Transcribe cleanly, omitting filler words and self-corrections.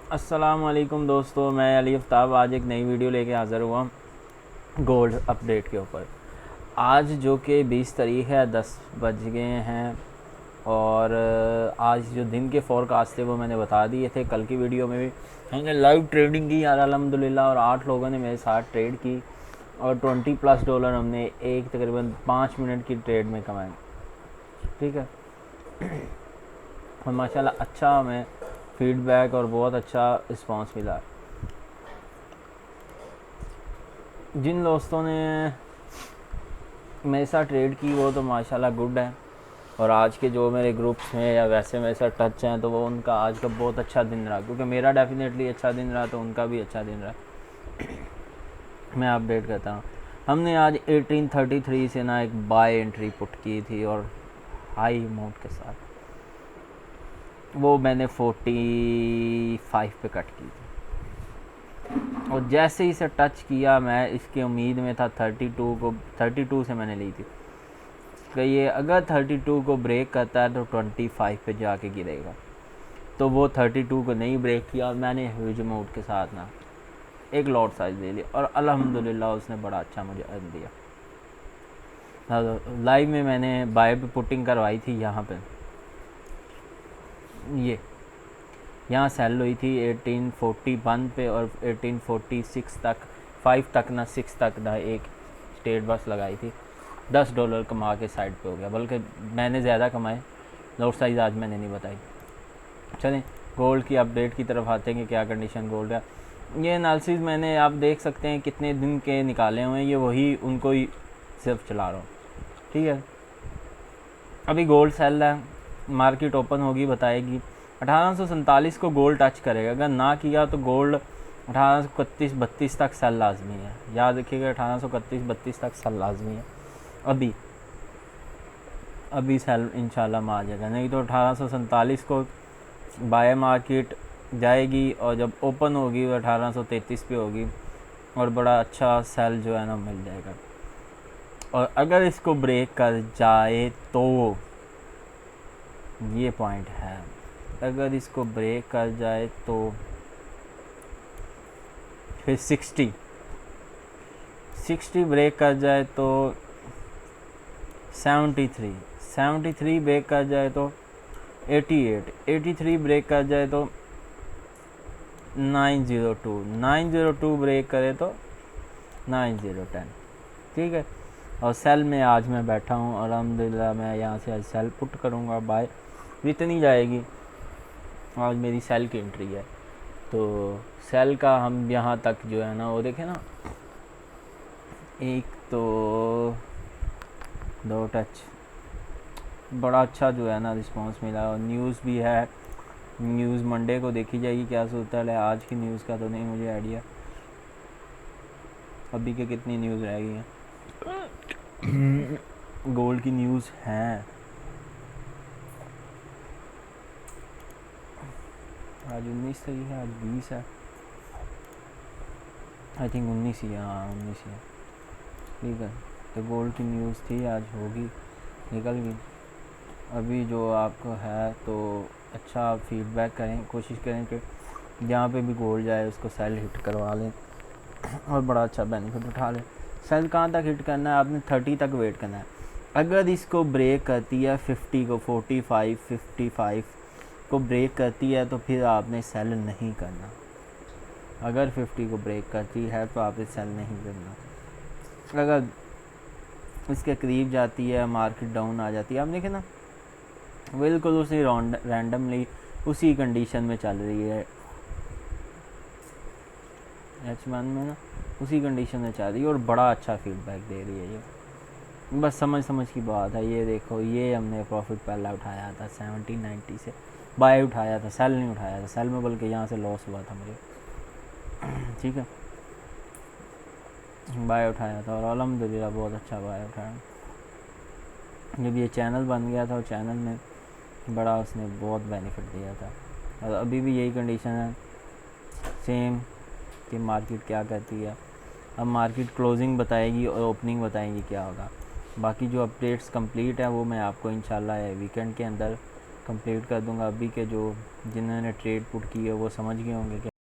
अस्सलामुअलैकुम दोस्तों, मैं अली आफ्ताब आज एक नई वीडियो लेके हाज़िर हुआ गोल्ड अपडेट के ऊपर। आज जो कि 20 तारीख है, 10 बज गए हैं और आज जो दिन के फोरकास्ट थे वो मैंने बता दिए थे कल की वीडियो में भी। हमने लाइव ट्रेडिंग की यार अल्हम्दुलिल्लाह, और 8 लोगों ने मेरे साथ ट्रेड की और $20+ हमने एक तकरीबन 5 मिनट की ट्रेड में कमाए। ठीक है, और माशाल्लाह अच्छा हमें फीडबैक और बहुत अच्छा रिस्पांस मिला। जिन दोस्तों ने मेरे साथ ट्रेड की वो तो माशाल्लाह गुड है, और आज के जो मेरे ग्रुप्स में या वैसे मेरे साथ टच हैं तो वो उनका आज का बहुत अच्छा दिन रहा, क्योंकि मेरा डेफिनेटली अच्छा दिन रहा तो उनका भी अच्छा दिन रहा। मैं अपडेट करता हूँ। हमने आज 1833 से ना एक बाय एंट्री पुट की थी और हाई अमाउंट के साथ, वो मैंने 45 पे कट की थी, और जैसे ही इसे टच किया मैं इसकी उम्मीद में था 32 से मैंने ली थी कि ये अगर 32 को ब्रेक करता है तो 25 पे जाके गिरेगा। तो वो 32 को नहीं ब्रेक किया और मैंने ह्यूज अमाउंट के साथ ना एक लॉट साइज ले लिया, और अल्हम्दुलिल्लाह उसने बड़ा अच्छा मुझे अर्न दिया। लाइव में मैंने बाय पे पुटिंग करवाई थी। ये यहाँ सेल हुई थी 1841 पे और 1846 तक, 5 तक ना 6 तक ना एक स्टेट बस लगाई थी। $10 कमा के साइड पे हो गया, बल्कि मैंने ज़्यादा कमाए। लॉट साइज़ आज मैंने नहीं बताई। चलें गोल्ड की अपडेट की तरफ आते हैं कि क्या कंडीशन गोल्ड है। ये एनालिसिस मैंने आप देख सकते हैं कितने दिन के निकाले हुए हैं, ये वही उनको ही सिर्फ चला रहा हूँ। ठीक है, अभी गोल्ड सेल है, मार्केट ओपन होगी बताएगी। 1847 को गोल्ड टच करेगा, अगर ना किया तो गोल्ड 1831-32 तक सेल लाजमी है। याद रखिएगा 1831-32 तक सेल लाजमी है। अभी सेल इंशाल्लाह में आ जाएगा, नहीं तो 1847 को बाय मार्केट जाएगी और जब ओपन होगी वो 1833 पे होगी, और बड़ा अच्छा सेल जो है ना मिल जाएगा। और अगर इसको ब्रेक कर जाए तो ये पॉइंट है, अगर इसको ब्रेक कर जाए तो फिर 60 ब्रेक कर जाए तो 73 ब्रेक कर जाए तो 83 ब्रेक कर जाए तो 902 ब्रेक करे तो 9010। ठीक है, और सेल में आज मैं बैठा हूँ अल्हम्दुलिल्लाह। मैं यहाँ से आज सेल पुट करूँगा, बाय इतनी जाएगी। आज मेरी सेल की एंट्री है, तो सेल का हम यहाँ तक जो है ना वो देखें ना, एक तो 2 टच बड़ा अच्छा जो है ना रिस्पांस मिला, और न्यूज़ भी है। न्यूज़ मंडे को देखी जाएगी क्या सूरत है। आज की न्यूज़ का तो नहीं मुझे आइडिया, अभी के कितनी न्यूज़ रह गई हैं। गोल्ड की न्यूज़ हैं, आज 19 तारीख है, आज 20 है, आई थिंक 19 ही है। हाँ 19 ही है। ठीक है, तो गोल्ड की न्यूज़ थी, आज होगी, निकल गई। अभी जो आपको है तो अच्छा फीडबैक करें, कोशिश करें कि जहाँ पे भी गोल्ड जाए उसको सेल हिट करवा लें और बड़ा अच्छा बेनिफिट उठा लें। सेल कहाँ तक हिट करना है, आपने 30 तक वेट करना है। अगर इसको ब्रेक करती है 50 को, 55 को ब्रेक करती है तो फिर आपने सेल नहीं करना। अगर 50 को ब्रेक करती है तो आपने सेल नहीं करना। अगर इसके करीब जाती है, मार्केट डाउन आ जाती है, आप देखें ना बिल्कुल उसी रैंडमली उसी कंडीशन में चल रही है, H1 में ना उसी कंडीशन में चल रही है और बड़ा अच्छा फीडबैक दे रही है। ये बस समझ की बात है। ये देखो, ये हमने प्रॉफिट पहला उठाया था 1790 से, बाय उठाया था, सेल नहीं उठाया था। सेल में बल्कि यहाँ से लॉस हुआ था मुझे। ठीक है, बाय उठाया था और अल्हम्दुलिल्लाह बहुत अच्छा बाय उठाया। जब ये चैनल बन गया था और चैनल में बड़ा उसने बहुत बेनिफिट दिया था, और अभी भी यही कंडीशन है सेम कि मार्केट क्या करती है। अब मार्केट क्लोजिंग बताएगी और ओपनिंग बताएगी क्या होगा। बाकी जो अपडेट्स कंप्लीट है वो मैं आपको इंशाल्लाह वीकेंड के अंदर कंप्लीट कर दूंगा। अभी के जो जिन्होंने ट्रेड पुट की है वो समझ गए होंगे कि